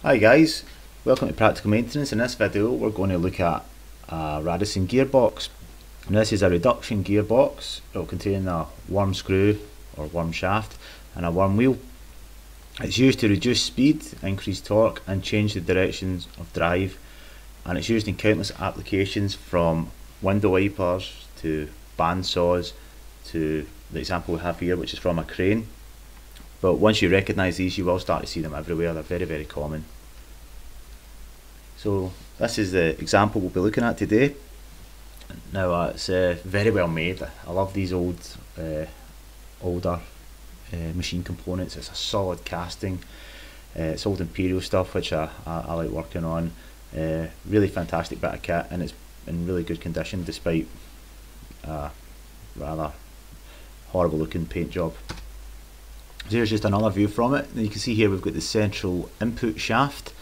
Hi guys, welcome to Practical Maintenance. In this video we're going to look at a Radicon gearbox. And this is a reduction gearbox. It will contain a worm screw or worm shaft and a worm wheel. It's used to reduce speed, increase torque and change the directions of drive, and it's used in countless applications from window wipers to bandsaws to the example we have here, which is from a crane. But once you recognise these, you will start to see them everywhere. They're very common. So this is the example we'll be looking at today. Now it's very well made. I love these older machine components. It's a solid casting. It's old Imperial stuff, which I like working on. Really fantastic bit of kit, and it's in really good condition despite a rather horrible looking paint job. So here's just another view from it. Now you can see here we've got the central input shaft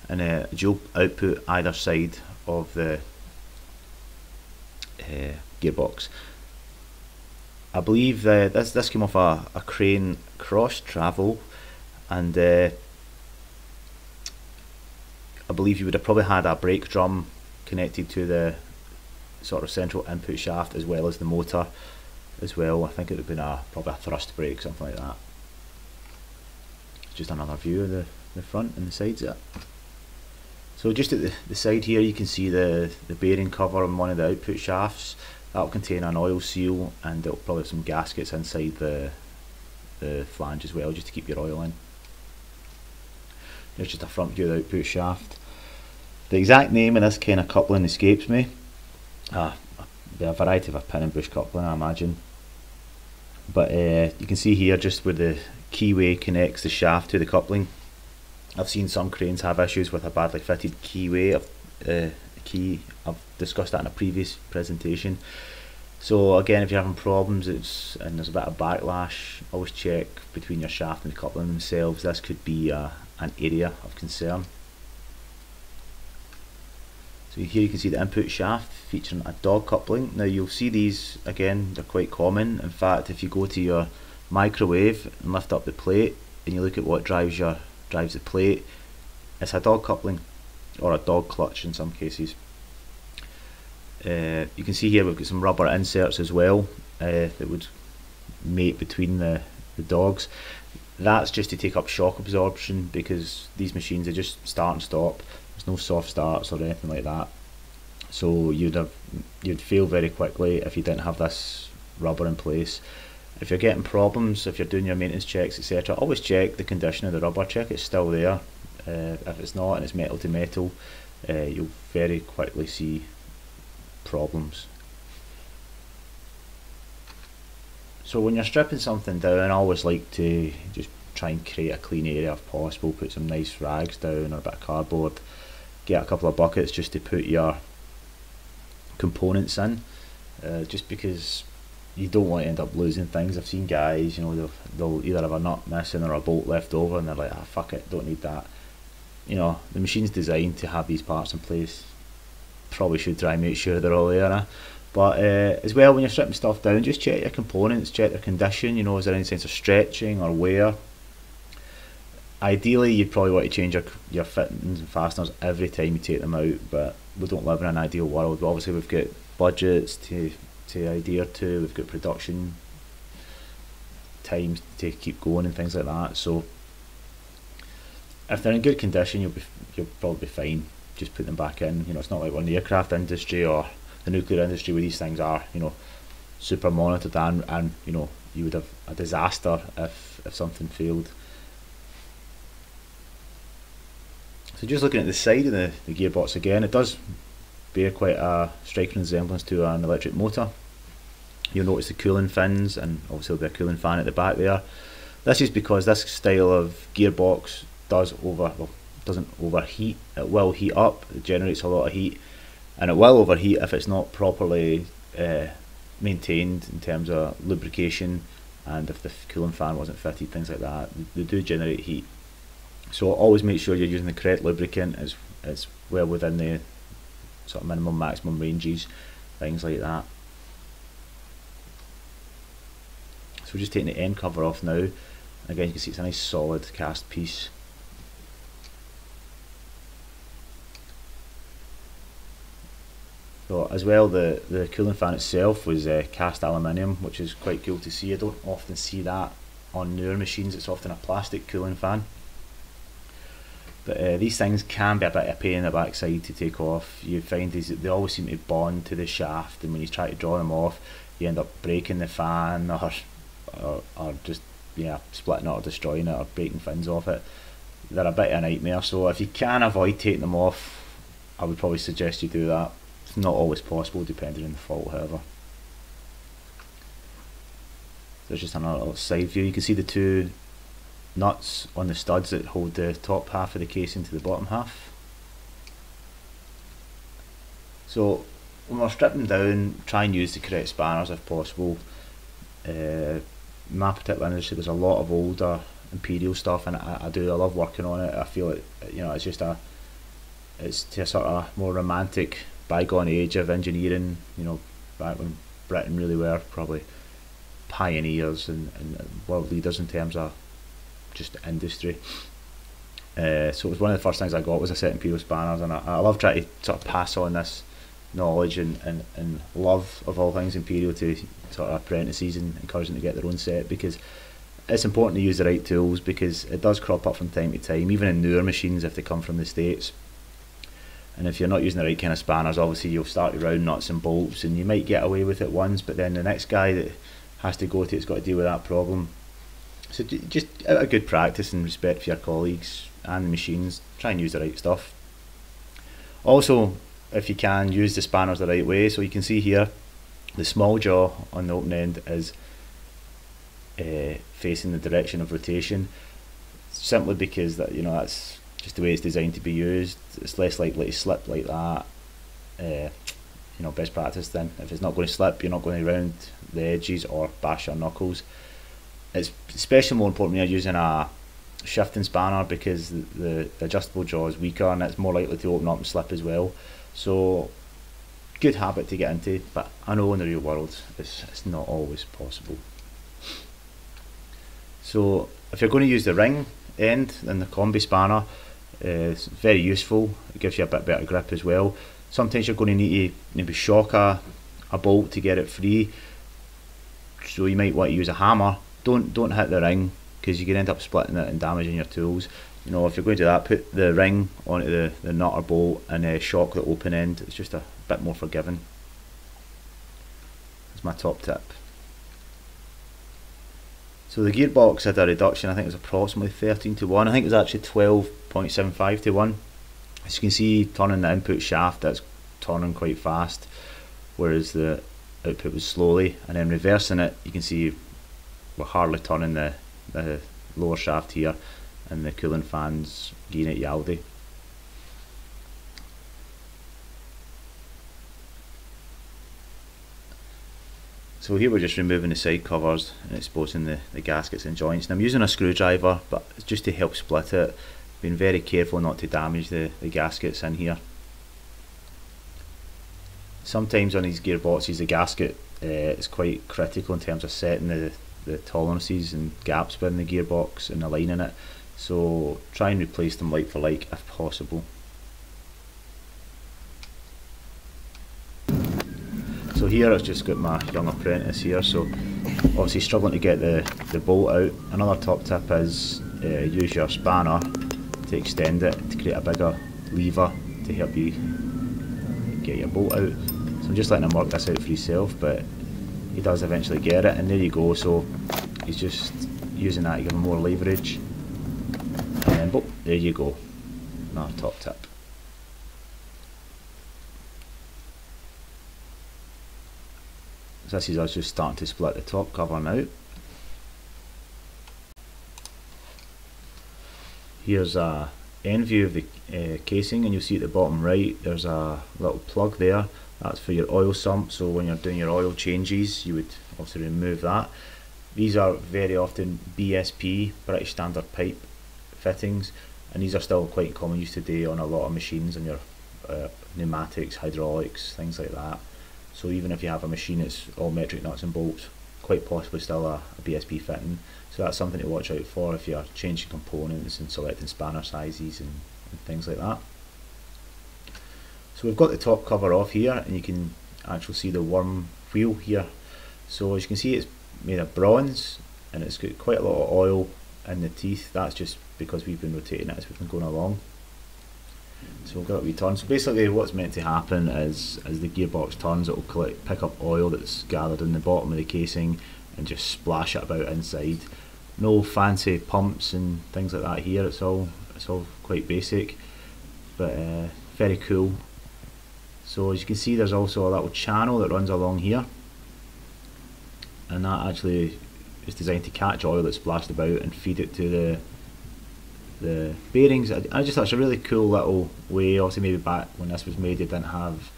and a dual output either side of the gearbox. I believe this came off a crane cross travel, and I believe you would have probably had a brake drum connected to the sort of central input shaft as well as the motor as well. I think it would have been probably a thrust brake, something like that. Just another view of the front and the sides of it. So just at the side here you can see the bearing cover on one of the output shafts. That will contain an oil seal, and there will probably have some gaskets inside the flange as well, just to keep your oil in. Here's just a front view of the output shaft. The exact name of this kind of coupling escapes me. There'll be a variety of a pin and bush coupling, I imagine. But you can see here just where the keyway connects the shaft to the coupling. I've seen some cranes have issues with a badly fitted keyway. I've discussed that in a previous presentation. So again, if you're having problems and there's a bit of backlash, always check between your shaft and the coupling themselves. This could be an area of concern. So here you can see the input shaft featuring a dog coupling. Now you'll see these again, they're quite common. In fact, if you go to your microwave and lift up the plate and you look at what drives the plate, it's a dog coupling or a dog clutch in some cases. You can see here we've got some rubber inserts as well that would mate between the dogs. That's just to take up shock absorption, because these machines are just start and stop. There's no soft starts or anything like that. So you'd fail very quickly if you didn't have this rubber in place. If you're getting problems, if you're doing your maintenance checks, etc., always check the condition of the rubber, check it's still there. If it's not and it's metal to metal, you'll very quickly see problems. So when you're stripping something down, I always like to just try and create a clean area if possible, put some nice rags down or a bit of cardboard, get a couple of buckets just to put your components in, just because you don't want to end up losing things. I've seen guys, you know, they'll either have a nut missing or a bolt left over and they're like, ah, fuck it, don't need that. You know, the machine's designed to have these parts in place. Probably should try and make sure they're all there. But as well, when you're stripping stuff down, just check your components, check their condition. You know, is there any sense of stretching or wear? Ideally, you'd probably want to change your fittings and fasteners every time you take them out, but we don't live in an ideal world. But obviously we've got budgets to adhere to, we've got production times to keep going and things like that. So if they're in good condition, you'll probably be fine. Just put them back in. You know, it's not like we're in the aircraft industry or the nuclear industry where these things are, you know, super monitored and you know, you would have a disaster if something failed. So just looking at the side of the gearbox again, it does bear quite a striking resemblance to an electric motor. You'll notice the cooling fins, and obviously there'll be a cooling fan at the back there. This is because this style of gearbox doesn't overheat. It will heat up, it generates a lot of heat, and it will overheat if it's not properly maintained in terms of lubrication, and if the cooling fan wasn't fitted, things like that. They do generate heat. So always make sure you're using the correct lubricant as well within the sort of minimum maximum ranges, things like that. So we're just taking the end cover off now. Again, you can see it's a nice solid cast piece. So as well, the cooling fan itself was cast aluminium, which is quite cool to see. I don't often see that on newer machines. It's often a plastic cooling fan. But these things can be a bit of a pain in the backside to take off. You find they always seem to bond to the shaft, and when you try to draw them off, you end up breaking the fan or just splitting it or destroying it or breaking fins off it. They're a bit of a nightmare, so if you can avoid taking them off, I would probably suggest you do that. It's not always possible depending on the fault, however. There's just another little side view. You can see the two nuts on the studs that hold the top half of the casing to the bottom half. So when we're stripping down, try and use the correct spanners if possible. My particular industry, there's a lot of older Imperial stuff, and I love working on it. I feel it, it's just it's to a sort of more romantic bygone age of engineering, back when Britain really were probably pioneers and world leaders in terms of just industry. So it was one of the first things I got was a set of Imperial spanners, and I love trying to sort of pass on this knowledge and love of all things Imperial to sort of apprentices and encourage them to get their own set, because it's important to use the right tools, because it does crop up from time to time, even in newer machines if they come from the States. And if you're not using the right kind of spanners, obviously you'll start to round nuts and bolts, and you might get away with it once, but then the next guy that has to go to it's got to deal with that problem. So just out of good practice and respect for your colleagues and the machines, try and use the right stuff. Also, if you can, use the spanners the right way. So you can see here the small jaw on the open end is facing the direction of rotation, simply because that's just the way it's designed to be used. It's less likely to slip like that. Best practice then, if it's not going to slip, you're not going to round the edges or bash your knuckles. It's especially more important when you're using a shifting spanner, because the adjustable jaw is weaker and it's more likely to open up and slip as well. So good habit to get into, but I know in the real world it's not always possible. So if you're going to use the ring end and the combi spanner, it's very useful. It gives you a bit better grip as well. Sometimes you're going to need to maybe shock a bolt to get it free, so you might want to use a hammer. Don't hit the ring, because you can end up splitting it and damaging your tools. If you're going to do that, put the ring onto the nut or bolt and shock the open end. It's just a bit more forgiving. That's my top tip. So the gearbox had a reduction, I think it was approximately 13:1. I think it was actually 12.75:1. As you can see, turning the input shaft, that's turning quite fast, whereas the output was slowly. And then reversing it, you can see we're hardly turning the lower shaft here, and the cooling fan's gearing at Yaldi. So here we're just removing the side covers and exposing the gaskets and joints. And I'm using a screwdriver, but it's just to help split it. Being very careful not to damage the gaskets in here. Sometimes on these gearboxes the gasket is quite critical in terms of setting the tolerances and gaps within the gearbox and aligning it. So try and replace them like for like if possible. So here I've just got my young apprentice here, so obviously struggling to get the bolt out. Another top tip is use your spanner to extend it to create a bigger lever to help you get your bolt out. So I'm just letting him work this out for himself, but he does eventually get it, and there you go. So he's just using that to give him more leverage, and then boop, there you go, another top tip. So this is us just starting to split the top cover now. Here's a end view of the casing, and you'll see at the bottom right there's a little plug there. That's for your oil sump, so when you're doing your oil changes you would obviously remove that. These are very often BSP, British Standard Pipe fittings, and these are still quite in common use today on a lot of machines, on your pneumatics, hydraulics, things like that. So even if you have a machine that's all metric nuts and bolts, quite possibly still a BSP fitting. So that's something to watch out for if you're changing components and selecting spanner sizes and things like that. So we've got the top cover off here, and you can actually see the worm wheel here. So as you can see, it's made of bronze, and it's got quite a lot of oil in the teeth. That's just because we've been rotating it as we've been going along. So we've got a wee turn. So basically what's meant to happen is, as the gearbox turns, it will pick up oil that's gathered in the bottom of the casing and just splash it about inside. No fancy pumps and things like that here. It's all quite basic, but very cool. So as you can see, there's also a little channel that runs along here, and that actually is designed to catch oil that's splashed about and feed it to the bearings. I just thought it's a really cool little way. Obviously maybe back when this was made they didn't have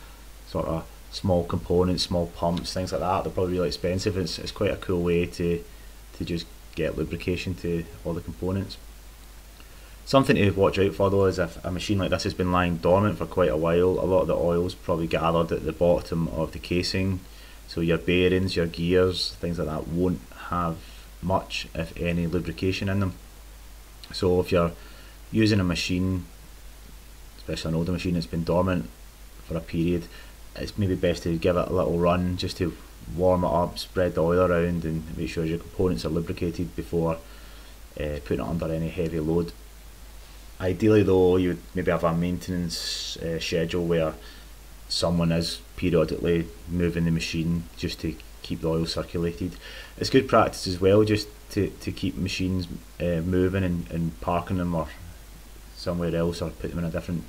sort of small components, small pumps, things like that. They're probably really expensive. It's quite a cool way to just get lubrication to all the components. Something to watch out for though is if a machine like this has been lying dormant for quite a while, a lot of the oil's probably gathered at the bottom of the casing. So your bearings, your gears, things like that won't have much, if any, lubrication in them. So if you're using a machine, especially an older machine that's been dormant for a period, it's maybe best to give it a little run just to warm it up, spread the oil around, and make sure your components are lubricated before putting it under any heavy load. Ideally though, you would maybe have a maintenance schedule where someone is periodically moving the machine just to keep the oil circulated. It's good practice as well just to keep machines moving and parking them or somewhere else, or put them in a different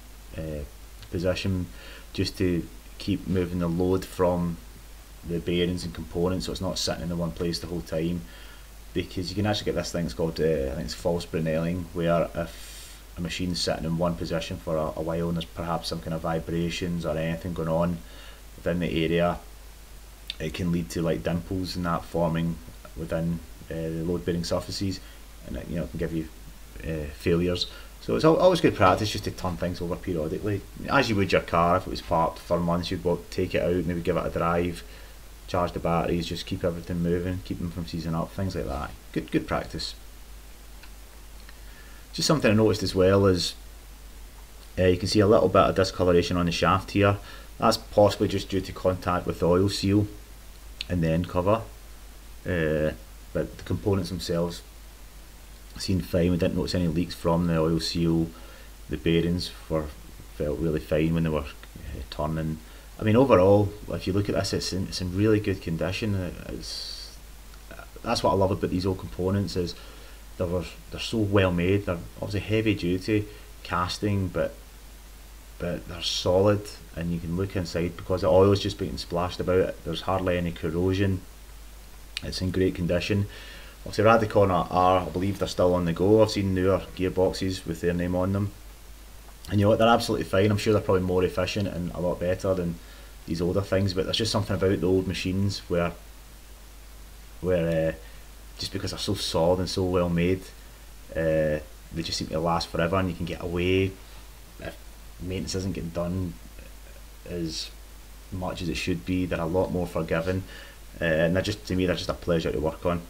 position, just to keep moving the load from the bearings and components so it's not sitting in the one place the whole time, because you can actually get this thing, it's called I think it's false Brinelling, where if a machine's sitting in one position for a while and there's perhaps some kind of vibrations or anything going on within the area, it can lead to like dimples and that forming within the load bearing surfaces, and it, can give you failures. So it's always good practice just to turn things over periodically, as you would your car. If it was parked for months, you'd take it out, maybe give it a drive, charge the batteries, just keep everything moving, keep them from seizing up, things like that. Good practice. Just something I noticed as well is you can see a little bit of discoloration on the shaft here. That's possibly just due to contact with the oil seal and the end cover, but the components themselves seem fine. We didn't notice any leaks from the oil seal. The bearings felt really fine when they were turning. I mean, overall, if you look at this, it's in really good condition. That's what I love about these old components, is they're so well made. They're obviously heavy duty casting, but they're solid, and you can look inside because the oil is just being splashed about it. There's hardly any corrosion. It's in great condition. Obviously Radicon are, I believe they're still on the go. I've seen newer gearboxes with their name on them, and you know what, they're absolutely fine. I'm sure they're probably more efficient and a lot better than these older things, but there's just something about the old machines where just because they're so solid and so well made, they just seem to last forever, and you can get away if maintenance isn't getting done as much as it should be. They're a lot more forgiving, and to me they're just a pleasure to work on.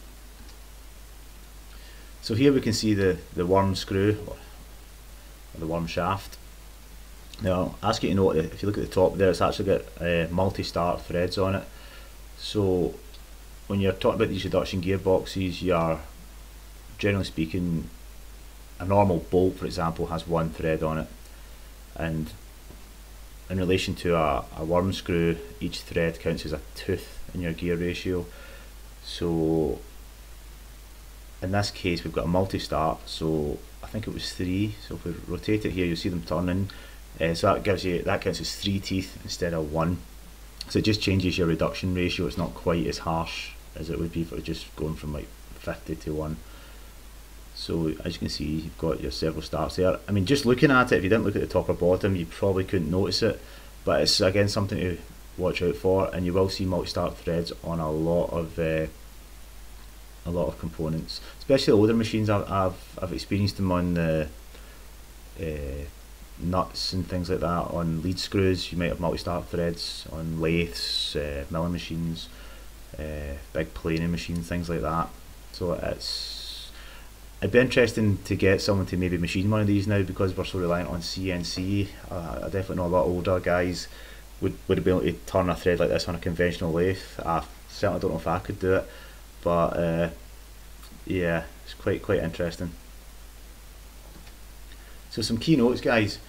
So here we can see the worm screw, or the worm shaft. Now I'll ask you to note that if you look at the top there, it's actually got multi-start threads on it. So when you're talking about these reduction gearboxes, you're, generally speaking, a normal bolt, for example, has one thread on it, and in relation to a worm screw, each thread counts as a tooth in your gear ratio. So in this case we've got a multi-start, so I think it was 3, so if we rotate it here you'll see them turning, so that counts as 3 teeth instead of 1. So it just changes your reduction ratio. It's not quite as harsh as it would be if it was just going from like 50 to 1. So as you can see, you've got your several starts there. I mean, just looking at it, if you didn't look at the top or bottom, you probably couldn't notice it, but it's again something to watch out for, and you will see multi-start threads on a lot of components, especially older machines. I've experienced them on the nuts and things like that. On lead screws you might have multi-start threads, on lathes, milling machines, big planing machines, things like that. So it'd be interesting to get someone to maybe machine one of these now, because we're so reliant on CNC. I definitely know a lot older guys would be able to turn a thread like this on a conventional lathe. I certainly don't know if I could do it, but yeah, it's quite interesting. So some key notes, guys.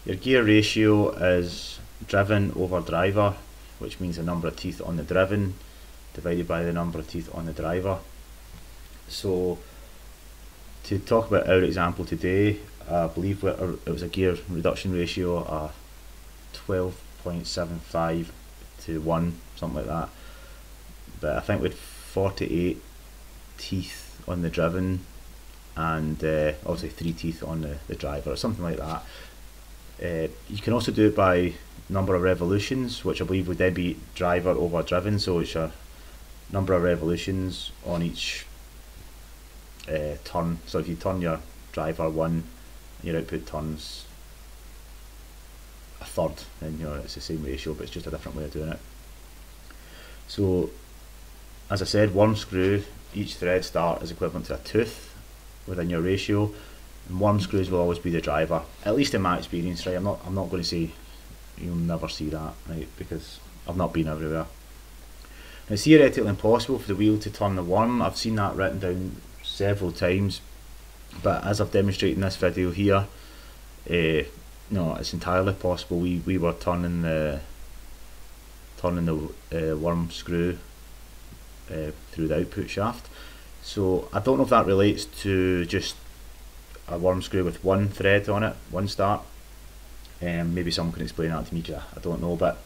Your gear ratio is driven over driver, which means the number of teeth on the driven divided by the number of teeth on the driver. So to talk about our example today, I believe it was a gear reduction ratio of 12.75 to 1, something like that. But I think with 48 teeth on the driven and obviously 3 teeth on the driver or something like that. You can also do it by number of revolutions, which I believe would then be driver over driven, so it's a number of revolutions on each turn. So if you turn your driver 1, your output turns a third, then it's the same ratio, but it's just a different way of doing it. So as I said, worm screw, each thread start is equivalent to a tooth within your ratio, and worm screws will always be the driver, at least in my experience, right? I'm not going to say you'll never see that, right, because I've not been everywhere. Now, it's theoretically impossible for the wheel to turn the worm. I've seen that written down several times, but as I've demonstrated in this video here, no, it's entirely possible. We were turning the worm screw through the output shaft. So I don't know if that relates to just a worm screw with one thread on it, one start. Maybe someone can explain that to me, I don't know, but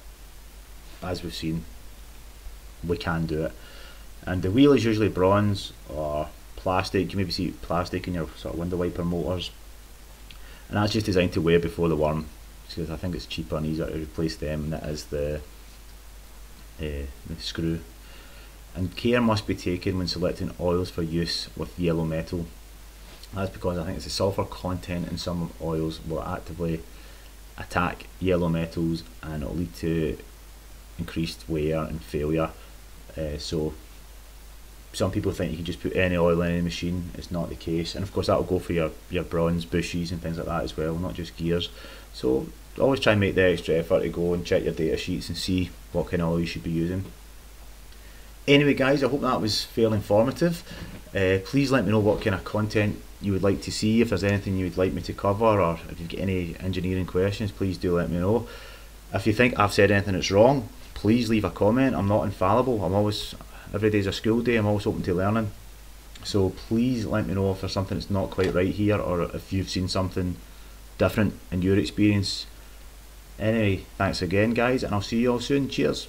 as we've seen, we can do it. And the wheel is usually bronze or plastic. You maybe see plastic in your sort of window wiper motors, and that's just designed to wear before the worm, because I think it's cheaper and easier to replace them than it is the screw. And care must be taken when selecting oils for use with yellow metal. That's because I think it's the sulfur content in some oils will actively attack yellow metals, and it will lead to increased wear and failure. So some people think you can just put any oil in any machine. It's not the case, and of course that will go for your bronze bushes and things like that as well, not just gears. So always try and make the extra effort to go and check your data sheets and see what kind of oil you should be using. Anyway guys, I hope that was fairly informative. Please let me know what kind of content you would like to see. If there's anything you would like me to cover, or if you've got any engineering questions, please do let me know. If you think I've said anything that's wrong, please leave a comment. I'm not infallible. Every day's a school day. I'm always open to learning. So please let me know if there's something that's not quite right here, or if you've seen something different in your experience. Anyway, thanks again guys, and I'll see you all soon. Cheers.